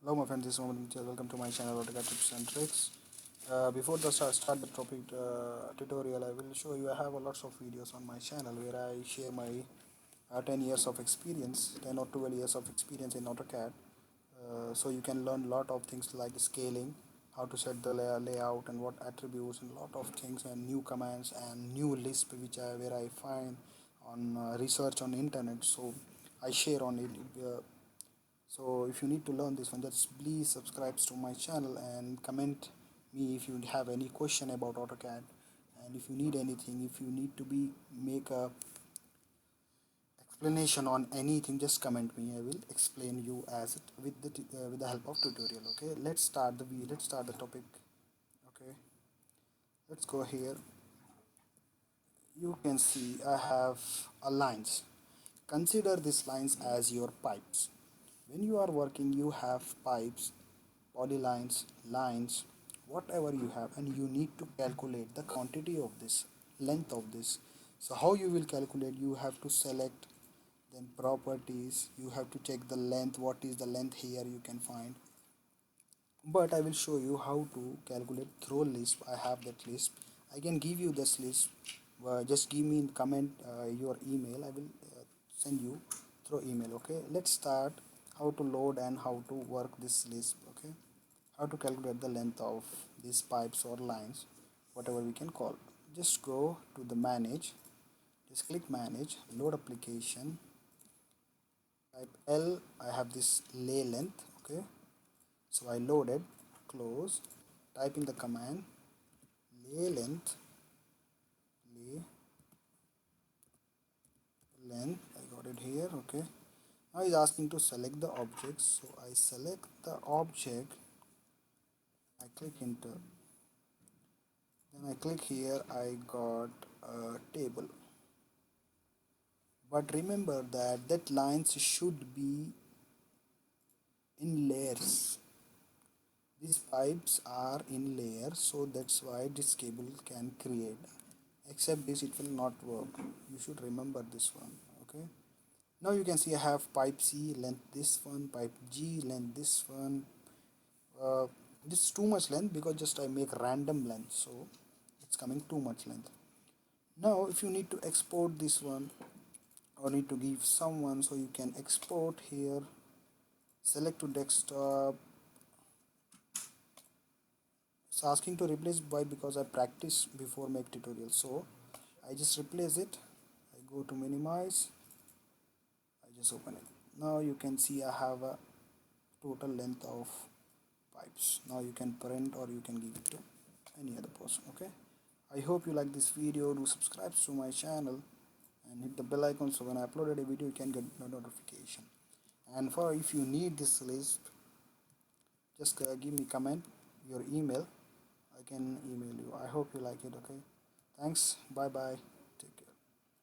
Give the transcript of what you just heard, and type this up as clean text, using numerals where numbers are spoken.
Hello my friends, this is Mohammed Imtiaz. Welcome to my channel AutoCAD Tips and Tricks. Before the start the topic tutorial, I will show you I have a lots of videos on my channel where I share my 10 years of experience, 10 or 12 years of experience in AutoCAD. So you can learn lot of things like scaling, how to set the layout and what attributes and lot of things and new commands and new lisp where I find on research on internet. So I share on it. So if you need to learn this one, just please subscribe to my channel and comment me if you have any question about AutoCAD. And if you need anything, if you need to be make a explanation on anything, just comment me. I will explain you as it with the help of tutorial. Okay, let's start the topic. Okay, let's go here. You can see I have a lines. Consider these lines as your pipes. When you are working, you have pipes, polylines, lines, whatever you have, and you need to calculate the quantity of this, length of this. So how you will calculate? You have to select, then properties. You have to check the length. What is the length here? You can find. But I will show you how to calculate through lisp. I have that lisp. I can give you this list. Just give me in comment your email. I will send you through email. Okay, let's start how to load and how to work this lisp. Okay, how to calculate the length of these pipes or lines, whatever we can call. Just go to the manage. Just click manage, load application. Type L. I have this lay length. Okay, so I loaded, close, typing the command lay length, lay length. I got it here. Okay, now it's asking to select the object, so I select the object. I click enter, then I click here. I got a table, but remember that lines should be in layers. These pipes are in layers, so that's why this cable can create. Except this, it will not work. You should remember this one. Okay. Now you can see I have pipe C length this one, pipe G length this one. Uh, this is too much length because just I make random length, so it's coming too much length. Now if you need to export this one or need to give someone, so you can export here. Select to desktop. It's asking to replace by because I practice before make tutorial, so I just replace it. I go to minimize. I just open it. Now you can see I have a total length of pipes. Now you can print or you can give it to any other person. Okay, I hope you like this video. Do subscribe to my channel and hit the bell icon so when I uploaded a video you can get the notification. And for if you need this list, just give me comment your email. I can email you. I hope you like it. Okay, thanks. Bye bye.